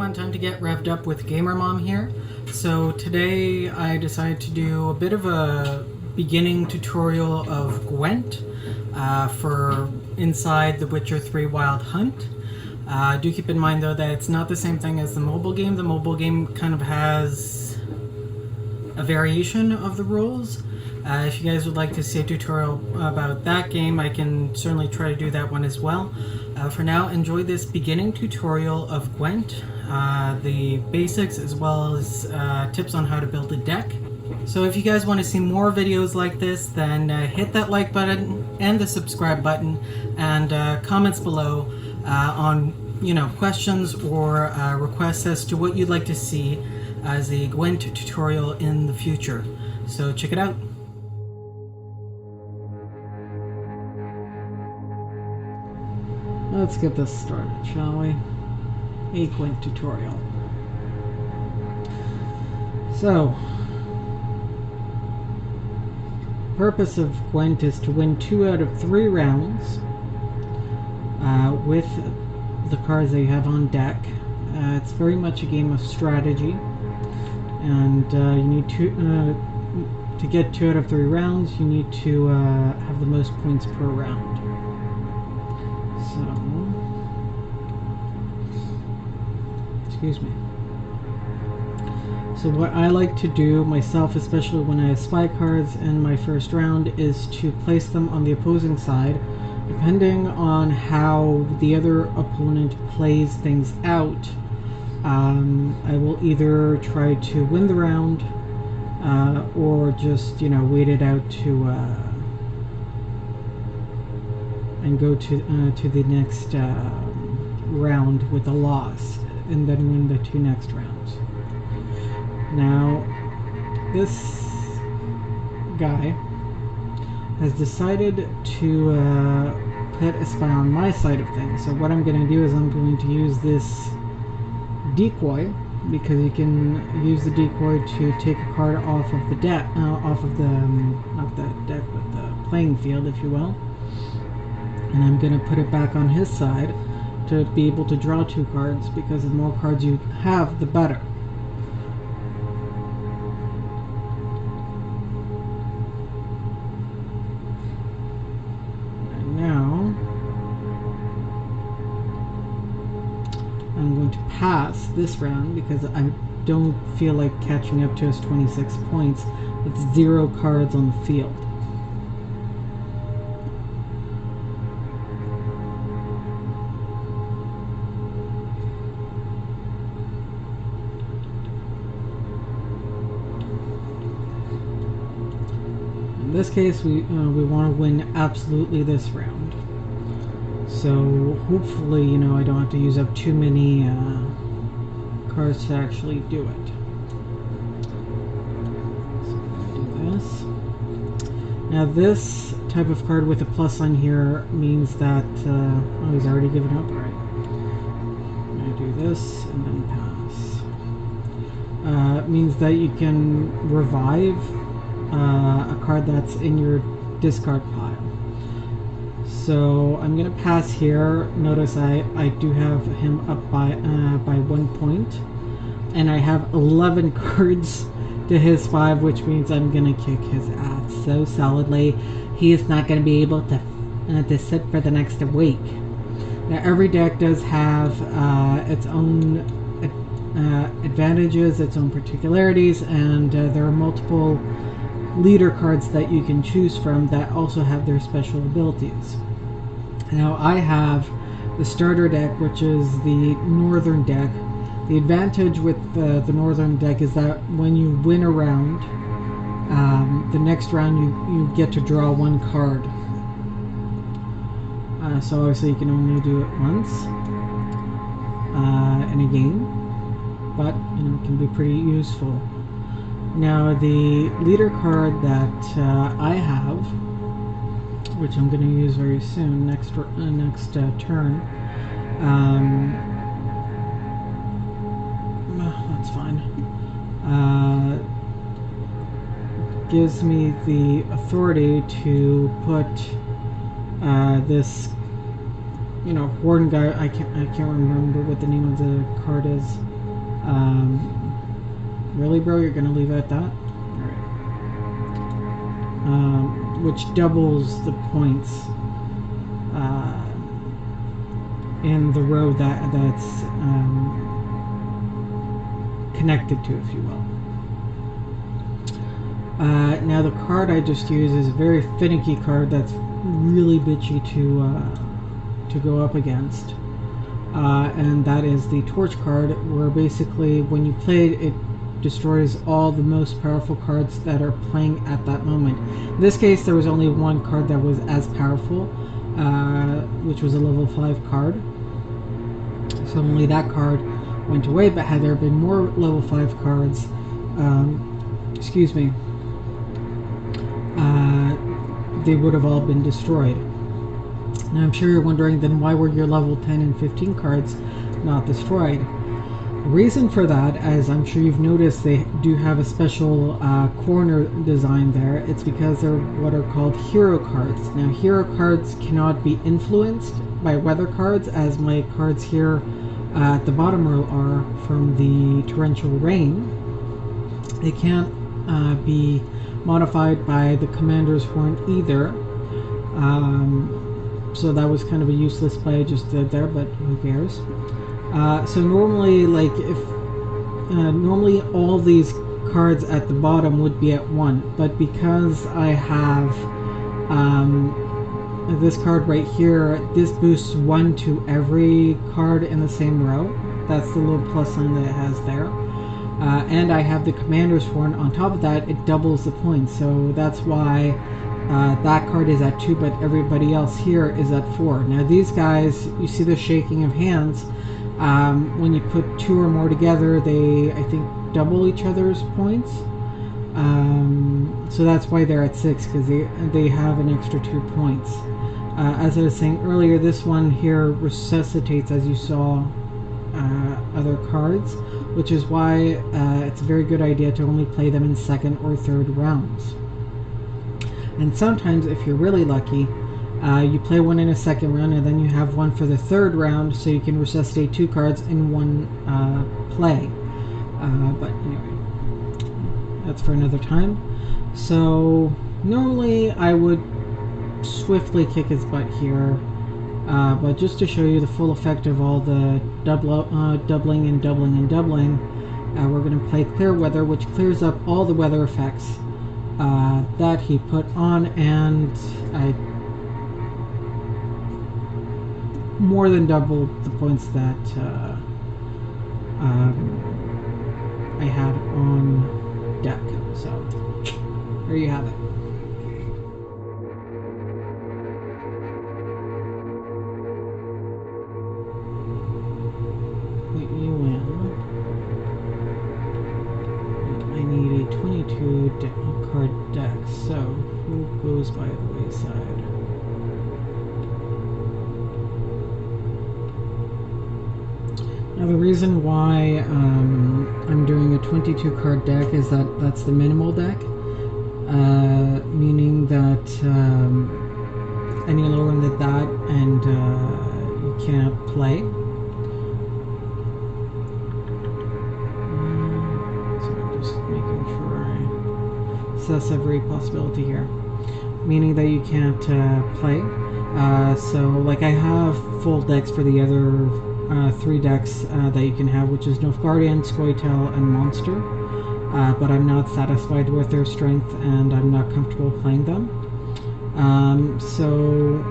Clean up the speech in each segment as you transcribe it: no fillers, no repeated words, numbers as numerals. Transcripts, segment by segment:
everyone, time to get revved up with Gamer Mom here. So today I decided to do a bit of a beginning tutorial of Gwent for inside The Witcher 3 Wild Hunt. Do keep in mind though that it's not the same thing as the mobile game. The mobile game kind of has a variation of the rules. If you guys would like to see a tutorial about that game, I can certainly try to do that one as well. For now, enjoy this beginning tutorial of Gwent, the basics as well as tips on how to build a deck. So if you guys want to see more videos like this, then hit that like button and the subscribe button, and comments below on questions or requests as to what you'd like to see as a Gwent tutorial in the future. So check it out. Let's get this started, shall we? A Gwent tutorial. So, purpose of Gwent is to win 2 out of 3 rounds with the cards that you have on deck. It's very much a game of strategy, and you need to get 2 out of 3 rounds. You need to have the most points per round. So, excuse me. So what I like to do myself, especially when I have spy cards in my first round, is to place them on the opposing side. Depending on how the other opponent plays things out, I will either try to win the round or just, wait it out to and go to the next round with a loss, and then win the 2 next rounds. Now, this guy has decided to put a spy on my side of things. So what I'm going to do is I'm going to use this decoy, because you can use the decoy to take a card off of the deck, off of the not the deck, but the playing field, if you will. And I'm going to put it back on his side to be able to draw 2 cards, because the more cards you have, the better. And now, I'm going to pass this round because I don't feel like catching up to his 26 points with 0 cards on the field. In this case, we want to win absolutely this round. So hopefully, I don't have to use up too many cards to actually do it. So I'm going to do this. Now this type of card with a plus sign here means that oh, he's already given up. All right. I'm going to do this and then pass. It means that you can revive a card that's in your discard pile. So I'm going to pass here. Notice I do have him up by 1 point, and I have 11 cards to his 5, which means I'm going to kick his ass so solidly. He is not going to be able to sit for the next week. Now every deck does have its own advantages, its own particularities, and there are multiple leader cards that you can choose from that also have their special abilities. Now I have the starter deck, which is the northern deck. The advantage with the northern deck is that when you win a round, the next round you get to draw 1 card. So obviously you can only do it once in a game, but it can be pretty useful. Now the leader card that I have, which I'm going to use very soon, next turn, that's fine, gives me the authority to put this you know, Horn guy. I can't remember what the name of the card is. Really, bro? You're gonna leave it at that? Alright. Which doubles the points in the row that's connected to, if you will. Now the card I just used is a very finicky card that's really bitchy to go up against. And that is the Torch card, where basically when you play it, it destroys all the most powerful cards that are playing at that moment. In this case, there was only one card that was as powerful, which was a level 5 card. So only that card went away, but had there been more level 5 cards, excuse me, they would have all been destroyed. Now I'm sure you're wondering, then why were your level 10 and 15 cards not destroyed? The reason for that, as I'm sure you've noticed, they do have a special corner design there. It's because they're what are called hero cards. Now hero cards cannot be influenced by weather cards, as my cards here at the bottom row are from the torrential rain. They can't be modified by the commander's horn either. So that was kind of a useless play I just did there, but who cares? So normally, like if normally all these cards at the bottom would be at 1, but because I have this card right here, this boosts 1 to every card in the same row. That's the little plus sign that it has there. And I have the commander's horn on top of that. It doubles the points, so that's why that card is at 2, but everybody else here is at 4. Now these guys, you see the shaking of hands. When you put 2 or more together, they, I think, double each other's points. So that's why they're at 6, because they have an extra 2 points. As I was saying earlier, this one here resuscitates, as you saw, other cards, which is why it's a very good idea to only play them in 2nd or 3rd rounds. And sometimes, if you're really lucky, you play one in a 2nd round, and then you have one for the 3rd round, so you can resuscitate 2 cards in one play. But anyway, that's for another time. So normally I would swiftly kick his butt here, but just to show you the full effect of all the doubling and doubling and doubling, we're going to play Clear Weather, which clears up all the weather effects that he put on, and I more than doubled the points that I had on deck. So there you have it. You win. I need a 22 card deck, so who goes by the wayside? Now the reason why I'm doing a 22 card deck is that that's the minimal deck, meaning that any lower than that and you can't play. So I'm just making sure I assess every possibility here, meaning that you can't play. So like I have full decks for the other 3 decks that you can have, which is Nilfgaardian, Scoia'tael, and Monster, but I'm not satisfied with their strength and I'm not comfortable playing them. So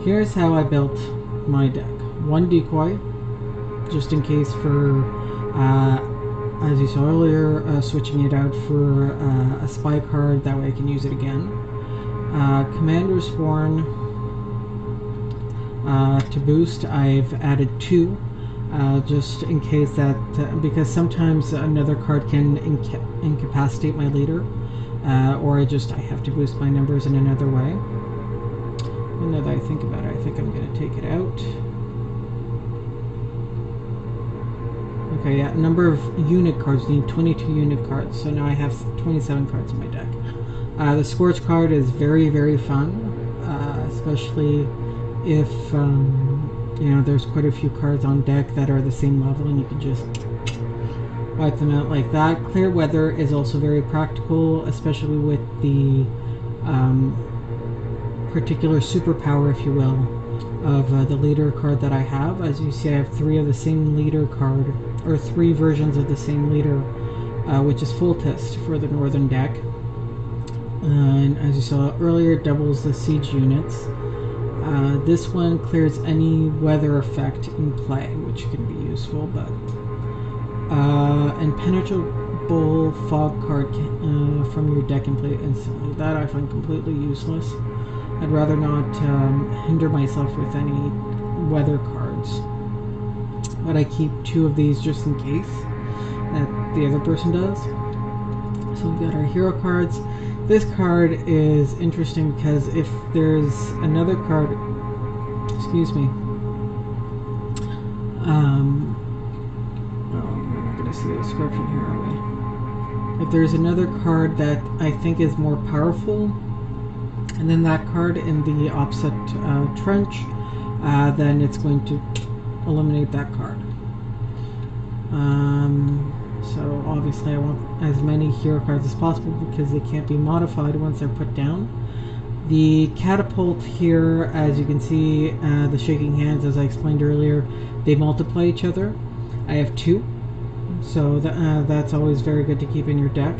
here's how I built my deck. 1 decoy, just in case for, as you saw earlier, switching it out for a spy card, that way I can use it again. Commander's Horn. To boost, I've added 2, just in case that, because sometimes another card can incapacitate my leader, or I have to boost my numbers in another way. And now that I think about it, I think I'm going to take it out. Okay, yeah, number of unit cards, need 22 unit cards, so now I have 27 cards in my deck. The Scorch card is very, very fun. It's especially if you know, there's quite a few cards on deck that are the same level and you can just wipe them out like that. Clear weather is also very practical, especially with the particular superpower, if you will, of the leader card that I have. As you see, I have 3 of the same leader card, or 3 versions of the same leader, which is full test for the northern deck. And as you saw earlier, it doubles the siege units. This one clears any weather effect in play, which can be useful, but impenetrable fog card from your deck and play instantly. That I find completely useless. I'd rather not hinder myself with any weather cards, but I keep 2 of these just in case that the other person does. So we've got our hero cards. This card is interesting because if there's another card, excuse me, we're not going to see the description here, are we? If there's another card that I think is more powerful, and then that card in the opposite trench, then it's going to eliminate that card. So obviously I want as many hero cards as possible because they can't be modified once they're put down. The catapult here, as you can see, the shaking hands, as I explained earlier, they multiply each other. I have 2, so that's always very good to keep in your deck.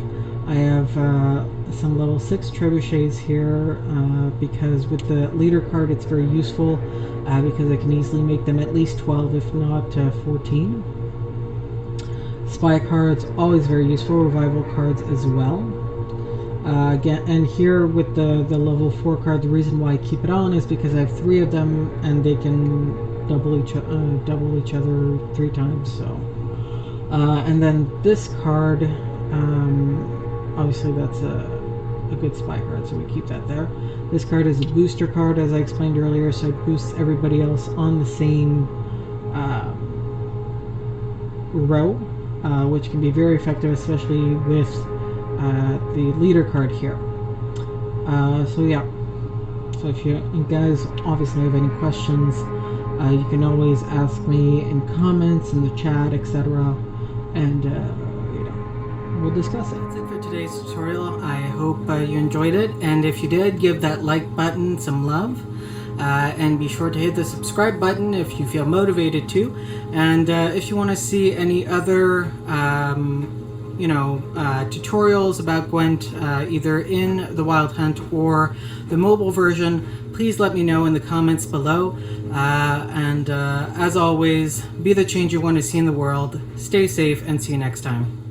I have some level 6 trebuchets here because with the leader card it's very useful because I can easily make them at least 12, if not 14. Spy cards, always very useful. Revival cards as well. Again, and here with the level 4 card, the reason why I keep it on is because I have 3 of them and they can double each other 3 times. So, and then this card, obviously that's a good spy card, so we keep that there. This card is a booster card, as I explained earlier, so it boosts everybody else on the same row, which can be very effective, especially with the leader card here. So yeah, so if you guys obviously have any questions, you can always ask me in comments, in the chat, etc., and you know, we'll discuss it. That's it for today's tutorial. I hope you enjoyed it, and if you did, give that like button some love. And be sure to hit the subscribe button if you feel motivated to. And if you want to see any other, you know, tutorials about Gwent, either in the Wild Hunt or the mobile version, please let me know in the comments below. And as always, be the change you want to see in the world. Stay safe and see you next time.